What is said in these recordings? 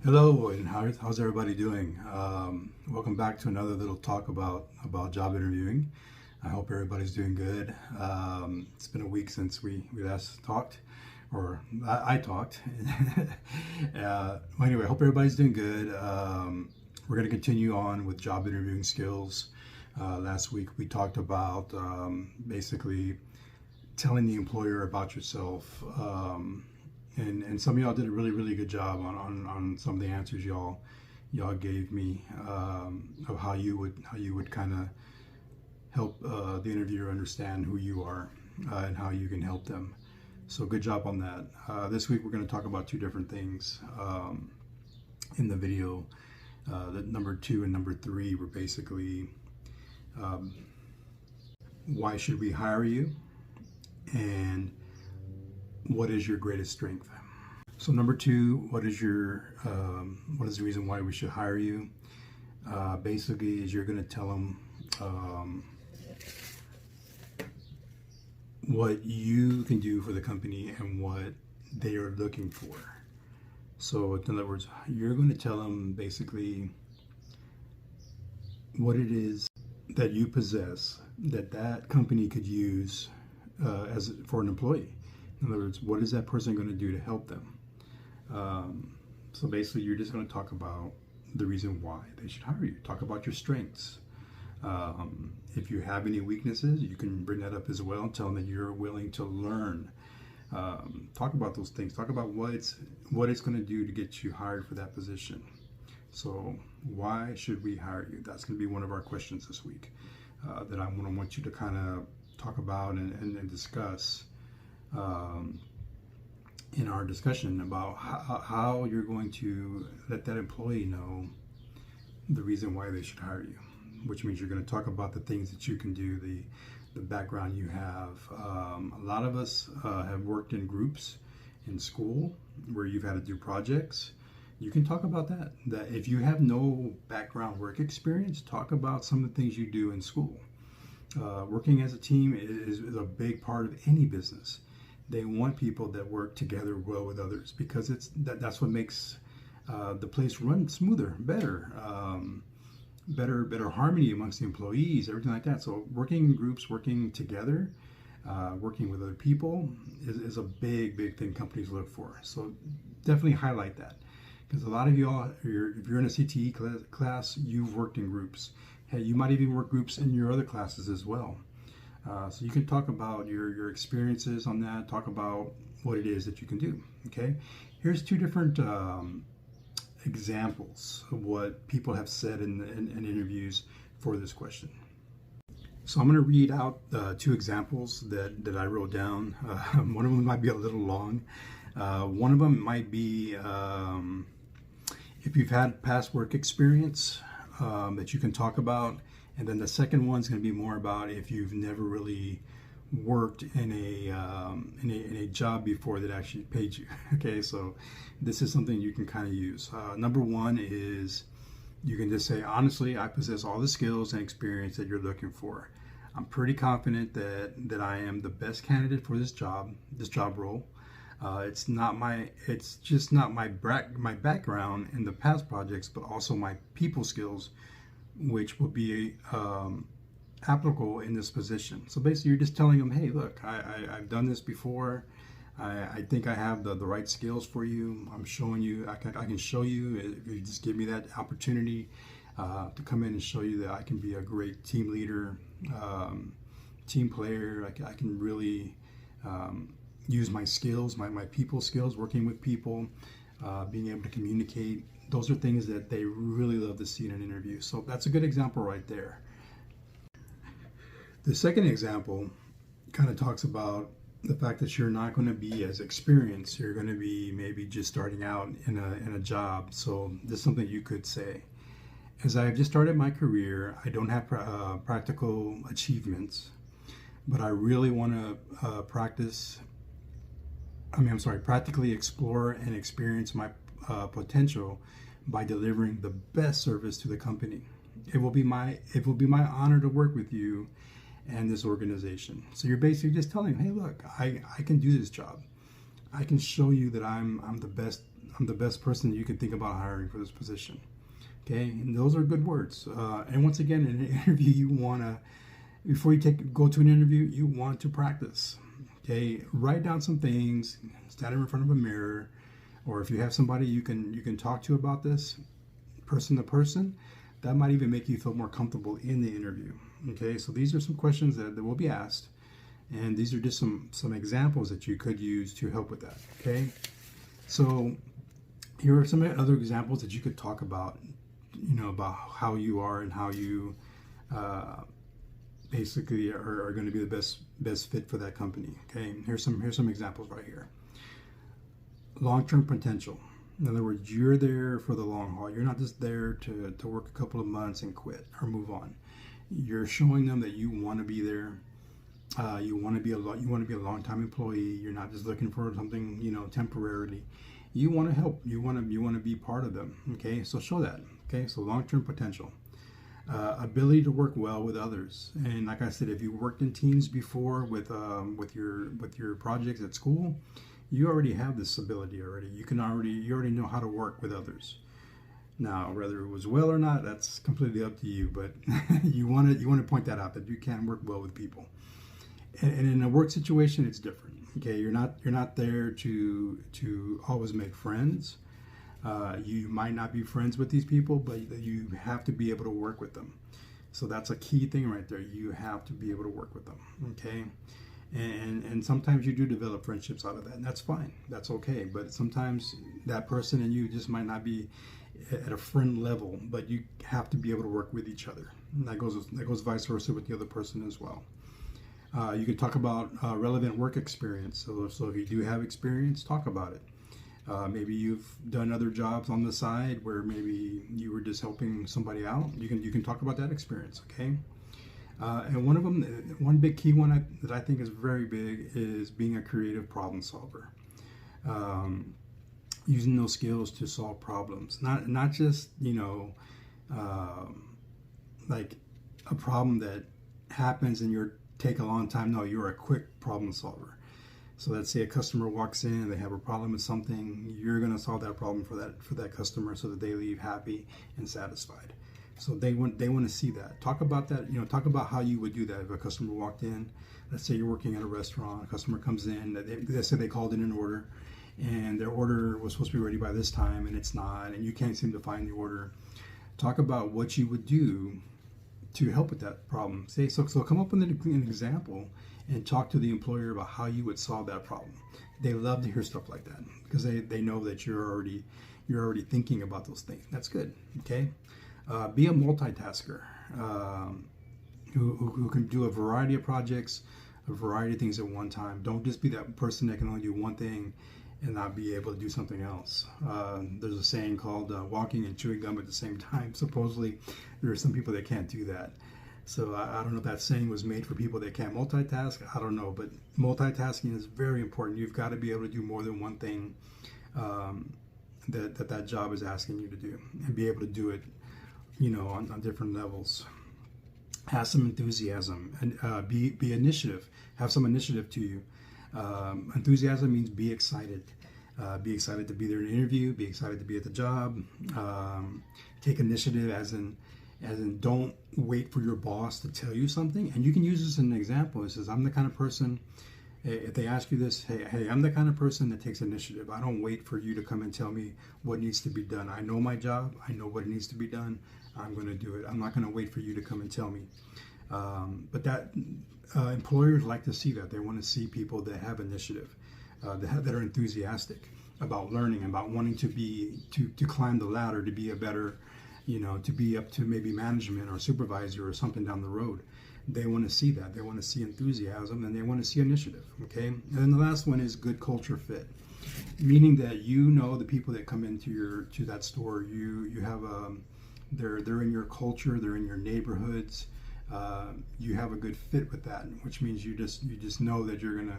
Hello, and how's everybody doing? Welcome back to another little talk about job interviewing. I hope everybody's doing good. It's been a week since we last talked, or I talked. Anyway, I hope everybody's doing good. We're going to continue on with job interviewing skills. Last week we talked about basically telling the employer about yourself. And some of y'all did a really good job on some of the answers y'all gave me of how you would kind of help the interviewer understand who you are and how you can help them. So good job on that. This week we're going to talk about two different things in the video. That number 2 and number 3 were basically why should we hire you, and what is your greatest strength? So number 2, what is the reason why we should hire you? Basically, is you're going to tell them what you can do for the company and what they are looking for. So in other words, you're going to tell them basically what it is that you possess that company could use for an employee. In other words, what is that person going to do to help them? So basically, you're just going to talk about the reason why they should hire you. Talk about your strengths. If you have any weaknesses, you can bring that up as well. Tell them that you're willing to learn. Talk about those things. Talk about what it's going to do to get you hired for that position. So why should we hire you? That's going to be one of our questions this week that I want you to kind of talk about and discuss in our discussion about how you're going to let that employee know the reason why they should hire you, which means you're going to talk about the things that you can do, the background you have. A lot of us have worked in groups in school where you've had to do projects. You can talk about that if you have no background work experience, talk about some of the things you do in school. Working as a team is a big part of any business. They want people that work together well with others because that's what makes the place run smoother, better harmony amongst the employees, everything like that. So working in groups, working together, working with other people is a big thing companies look for. So definitely highlight that, because a lot of y'all, if you're in a CTE class, you've worked in groups. Hey, you might even work groups in your other classes as well. So you can talk about your experiences on that, talk about what it is that you can do, okay? Here's 2 different examples of what people have said in interviews for this question. So I'm going to read out 2 examples that I wrote down. One of them might be a little long. One of them might be if you've had past work experience that you can talk about. And then the second one's going to be more about if you've never really worked in a job before that actually paid you. Okay, so this is something you can kind of use. Number 1 is you can just say, honestly, I possess all the skills and experience that you're looking for. I'm pretty confident that I am the best candidate for this job role. It's just not my background in the past projects, but also my people skills, which will be applicable in this position. So basically, you're just telling them, hey, look, I've done this before. I think I have the right skills for you. I'm showing you, I can show you, if you just give me that opportunity to come in and show you that I can be a great team leader, team player. I can really use my skills, my people skills, working with people, being able to communicate. Those are things that they really love to see in an interview. So that's a good example right there. The second example kind of talks about the fact that you're not going to be as experienced. You're going to be maybe just starting out in a job. So this is something you could say. As I have just started my career, I don't have practical achievements, but I really want to practically explore and experience my potential by delivering the best service to the company. It will be my honor to work with you and this organization. So you're basically just telling them, hey, look, I can do this job. I can show you that I'm the best person that you could think about hiring for this position. Okay, and those are good words. And once again, in an interview, you want to, before you go to an interview, you want to practice. Okay, write down some things, stand in front of a mirror, or if you have somebody you can talk to about this, person to person, that might even make you feel more comfortable in the interview. Okay, so these are some questions that will be asked, and these are just some examples that you could use to help with that. Okay, so here are some other examples that you could talk about, about how you are and how you basically are going to be the best fit for that company. Okay, here's some examples right here. Long-term potential. In other words, you're there for the long haul. You're not just there to work a couple of months and quit or move on. You're showing them that you want to be there. You want to be a long-time employee. You're not just looking for something temporarily. You want to help. You want to be part of them. Okay, so show that. Okay, so long-term potential. Ability to work well with others, and like I said, if you worked in teams before with your projects at school, you already have this ability already. You already know how to work with others. Now, whether it was well or not, that's completely up to you. But you want to point that out, that you can work well with people. And in a work situation, it's different. Okay, you're not there to always make friends. You might not be friends with these people, but you have to be able to work with them. So that's a key thing right there. You have to be able to work with them. Okay. And sometimes you do develop friendships out of that, and that's fine. That's okay. But sometimes that person and you just might not be at a friend level, but you have to be able to work with each other. And that goes vice versa with the other person as well. You can talk about relevant work experience. So if you do have experience, talk about it. Maybe you've done other jobs on the side where maybe you were just helping somebody out. You can talk about that experience. Okay. And one big key one that I think is very big is being a creative problem solver. Using those skills to solve problems, not just like a problem that happens and you take a long time. No, you're a quick problem solver. So let's say a customer walks in and they have a problem with something. You're going to solve that problem for that customer so that they leave happy and satisfied. So they want to see that. Talk about that. Talk about how you would do that if a customer walked in. Let's say you're working at a restaurant. A customer comes in. They say they called in an order, and their order was supposed to be ready by this time, and it's not, and you can't seem to find the order. Talk about what you would do to help with that problem. So come up with an example and talk to the employer about how you would solve that problem. They love to hear stuff like that because they know that you're already thinking about those things. That's good. Okay. Be a multitasker who can do a variety of projects, a variety of things at one time. Don't just be that person that can only do one thing and not be able to do something else. There's a saying called walking and chewing gum at the same time. Supposedly, there are some people that can't do that. So I don't know if that saying was made for people that can't multitask. I don't know, but multitasking is very important. You've got to be able to do more than one thing that job is asking you to do, and be able to do it on different levels. Have some enthusiasm and be initiative. Have some initiative to you. Enthusiasm means be excited. Be excited to be there in an interview. Be excited to be at the job. Take initiative, as in don't wait for your boss to tell you something. And you can use this as an example. It says, I'm the kind of person. If they ask you this, hey, I'm the kind of person that takes initiative. I don't wait for you to come and tell me what needs to be done. I know my job. I know what needs to be done. I'm going to do it. I'm not going to wait for you to come and tell me. But that employers like to see that. They want to see people that have initiative, that are enthusiastic about learning, about wanting to climb the ladder, to be a better, to be up to maybe management or supervisor or something down the road. They want to see that. They want to see enthusiasm, and they want to see initiative. Okay. And then the last one is good culture fit, meaning that the people that come into that store, you have they're in your culture, they're in your neighborhoods. You have a good fit with that, which means you just know that you're gonna,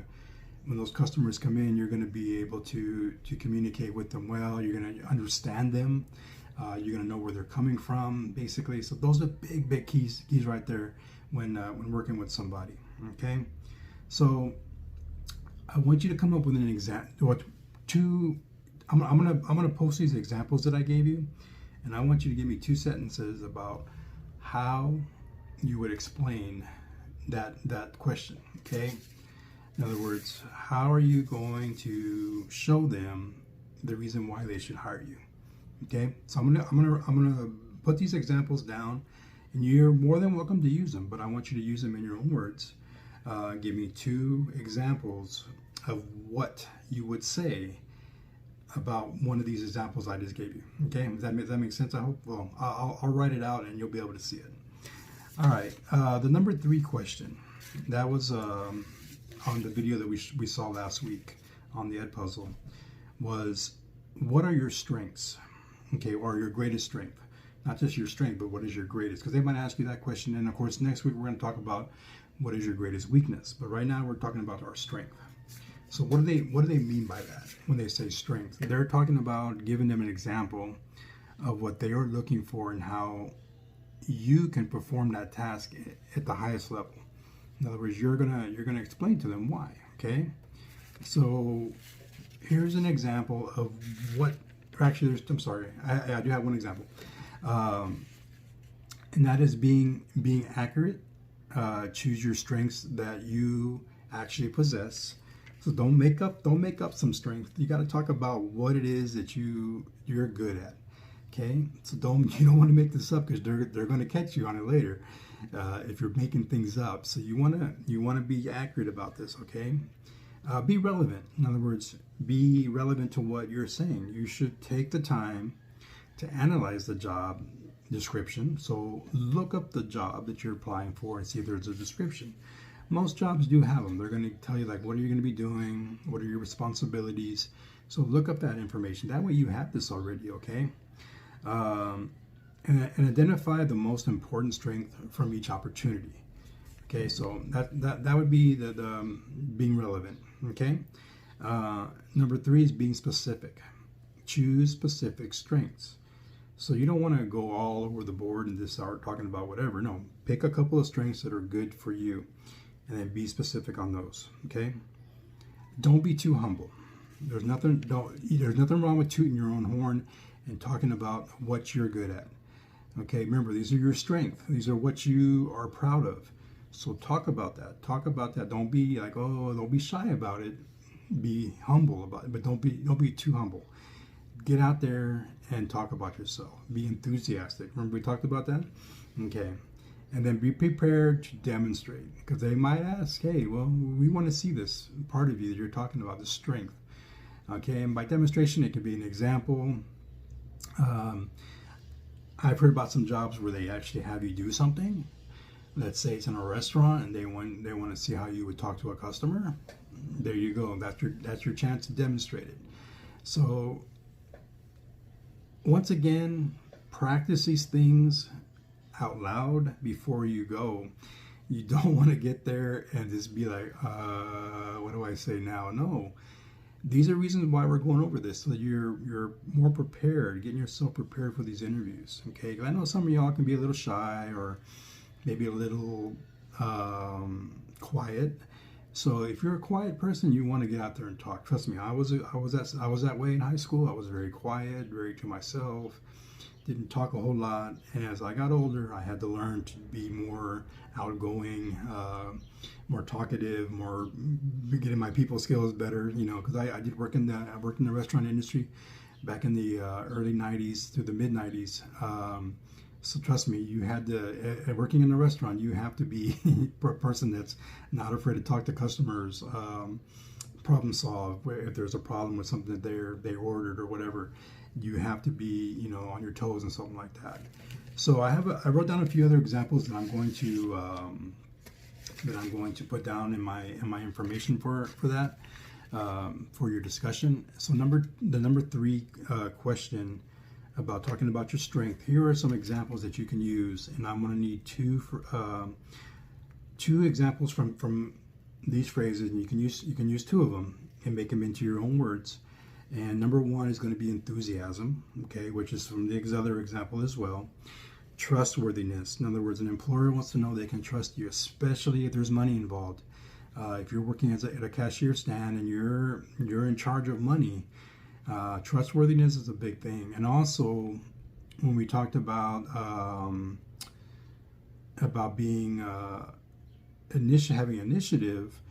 when those customers come in, you're gonna be able to communicate with them well. You're gonna understand them. You're gonna know where they're coming from, basically. So those are big keys right there when working with somebody. Okay, so I want you to come up with an example or two. I'm gonna post these examples that I gave you, and I want you to give me 2 sentences about how you would explain that question. Okay. In other words, how are you going to show them the reason why they should hire you? Okay. So I'm gonna put these examples down, and you're more than welcome to use them, but I want you to use them in your own words. Give me 2 examples of what you would say about one of these examples I just gave you. Okay, does that make sense? I hope. Well, I'll write it out and you'll be able to see it. All right, the number 3 question, that was on the video that we saw last week on the Edpuzzle, was what are your strengths? Okay, or your greatest strength. Not just your strength, but what is your greatest? Because they might ask you that question, and of course next week we're going to talk about what is your greatest weakness. But right now we're talking about our strength. So what do they mean by that when they say strength? They're talking about giving them an example of what they are looking for and how you can perform that task at the highest level. In other words, you're gonna explain to them why. Okay, so here's an example of what. Actually, I'm sorry, I do have one example, and that is being accurate. Choose your strengths that you actually possess. So don't make up some strength. You got to talk about what it is that you're good at. Okay, so you don't want to make this up, because they're going to catch you on it later if you're making things up. So you want to be accurate about this. Okay, be relevant. In other words, be relevant to what you're saying. You should take the time to analyze the job description. So look up the job that you're applying for and see if there's a description. Most jobs do have them. They're going to tell you, like, what are you going to be doing? What are your responsibilities? So look up that information. That way you have this already, okay? And identify the most important strength from each opportunity. Okay, so that would be the being relevant, okay? Number 3 is being specific. Choose specific strengths. So you don't want to go all over the board and just start talking about whatever. No, pick a couple of strengths that are good for you, and then be specific on those. Okay. Don't be too humble. There's nothing wrong with tooting your own horn and talking about what you're good at. Okay. Remember, these are your strengths. These are what you are proud of. So talk about that. Don't be like, oh, don't be shy about it. Be humble about it, but don't be too humble. Get out there and talk about yourself. Be enthusiastic. Remember we talked about that? Okay. And then be prepared to demonstrate, because they might ask, hey, well, we want to see this part of you that you're talking about, the strength. Okay, and by demonstration, it could be an example. I've heard about some jobs where they actually have you do something. Let's say it's in a restaurant and they want to see how you would talk to a customer. There you go. That's your chance to demonstrate it. So once again, practice these things out loud before you go. You don't want to get there and just be like, what do I say now? No. These are reasons why we're going over this, so that you're more prepared, getting yourself prepared for these interviews. Okay, 'cause I know some of y'all can be a little shy or maybe a little quiet. So if you're a quiet person, you want to get out there and talk. Trust me, I was that way in high school. I was very quiet, very to myself, didn't talk a whole lot. And as I got older, I had to learn to be more outgoing, more talkative, more getting my people skills better. You know, because I worked in the restaurant industry back in the early '90s through the mid '90s. So trust me, you had to, working in a restaurant, you have to be a person that's not afraid to talk to customers, problem solve. If there's a problem with something that they ordered or whatever, you have to be, you know, on your toes and something like that. So I wrote down a few other examples that I'm going to put down in my information for that, for your discussion. So the number 3 question about talking about your strength. Here are some examples that you can use, and I'm going to need two examples from these phrases, and you can use 2 of them and make them into your own words. And number 1 is going to be enthusiasm, okay, which is from the other example as well. Trustworthiness. In other words, an employer wants to know they can trust you, especially if there's money involved. If you're working at a cashier stand and you're in charge of money, trustworthiness is a big thing. And also, when we talked about being having initiative,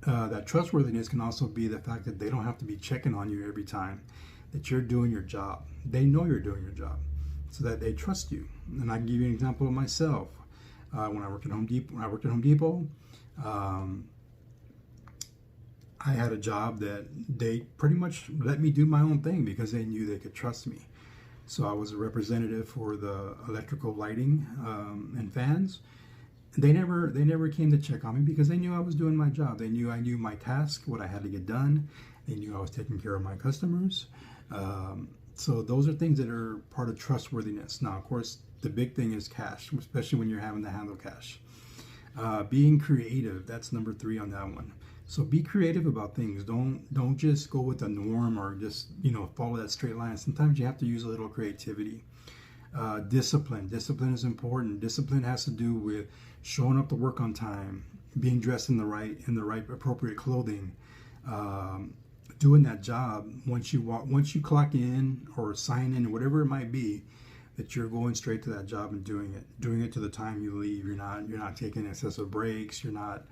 that trustworthiness can also be the fact that they don't have to be checking on you every time, that you're doing your job. They know you're doing your job, so that they trust you. And I can give you an example of myself. When I worked at Home Depot, I had a job that they pretty much let me do my own thing because they knew they could trust me. So I was a representative for the electrical lighting and fans. They never came to check on me because they knew I was doing my job. They knew I knew my task, what I had to get done. They knew I was taking care of my customers. So those are things that are part of trustworthiness. Now, of course, the big thing is cash, especially when you're having to handle cash. Being creative, that's number 3 on that one. So be creative about things. Don't just go with the norm or just follow that straight line. Sometimes you have to use a little creativity. Discipline is important. Discipline has to do with showing up to work on time, being dressed in the right appropriate clothing, doing that job. Once you clock in or sign in, whatever it might be, that you're going straight to that job and doing it to the time you leave. You're not taking excessive breaks. You're not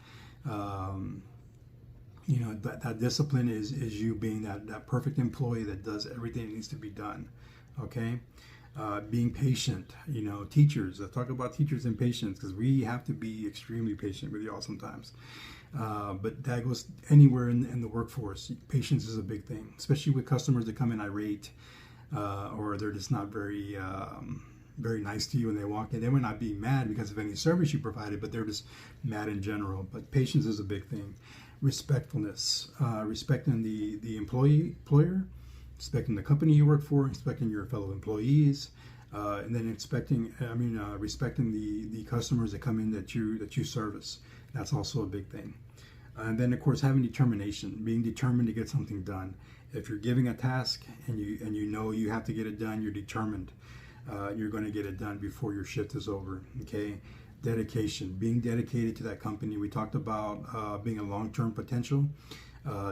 that discipline is you being that perfect employee that does everything that needs to be done. Okay. Being patient. Teachers, I talk about teachers and patience because we have to be extremely patient with y'all sometimes, but that goes anywhere in the workforce. Patience is a big thing, especially with customers that come in irate, or they're just not very nice to you when they walk in. They might not be mad because of any service you provided, but they're just mad in general. But patience is a big thing. Respectfulness, respecting the employer, respecting the company you work for, respecting your fellow employees, and then respecting the customers that come in that you service. That's also a big thing. And then, of course, having determination, being determined to get something done. If you're giving a task and you know you have to get it done, you're determined. You're going to get it done before your shift is over. Okay. Dedication, being dedicated to that company. We talked about being a long-term potential.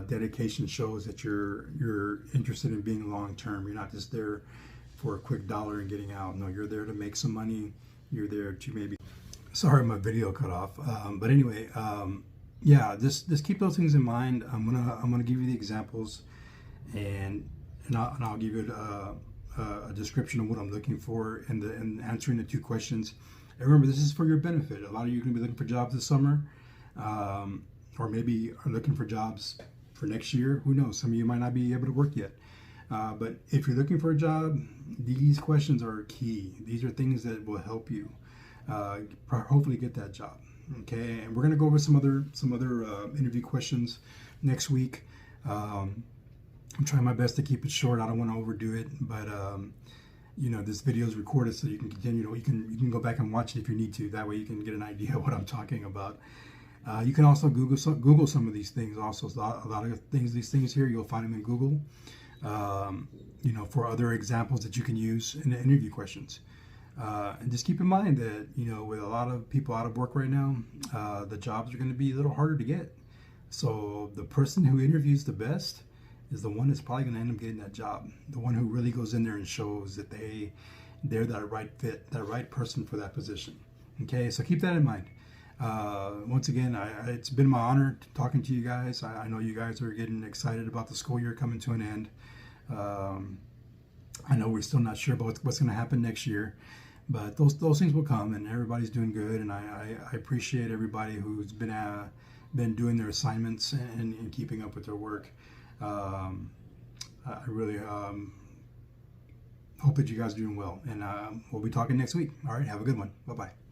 Dedication shows that you're interested in being long-term. You're not just there for a quick dollar and getting out. No, you're there to make some money. You're there to maybe. Sorry, my video cut off. But anyway, just keep those things in mind. I'm gonna give you the examples, and I'll give you a description of what I'm looking for and answering the 2 questions. And remember, this is for your benefit. A lot of you are going to be looking for jobs this summer, or maybe are looking for jobs for next year. Who knows? Some of you might not be able to work yet. But if you're looking for a job, these questions are key. These are things that will help you hopefully get that job. Okay, and we're going to go over some other interview questions next week. I'm trying my best to keep it short. I don't want to overdo it, but this video is recorded, so you can continue. You can go back and watch it if you need to. That way, you can get an idea of what I'm talking about. You can also Google some of these things. Also, a lot of these things here, you'll find them in Google. For other examples that you can use in the interview questions. And just keep in mind that with a lot of people out of work right now, the jobs are going to be a little harder to get. So the person who interviews the best is the one that's probably going to end up getting that job. The one who really goes in there and shows that they're that right fit, that right person for that position. Okay, so keep that in mind. Once again, it's been my honor talking to you guys. I know you guys are getting excited about the school year coming to an end. I know we're still not sure about what's going to happen next year, but those things will come, and everybody's doing good. And I appreciate everybody who's been doing their assignments and keeping up with their work. I really hope that you guys are doing well, and we'll be talking next week. All right, have a good one. Bye-bye.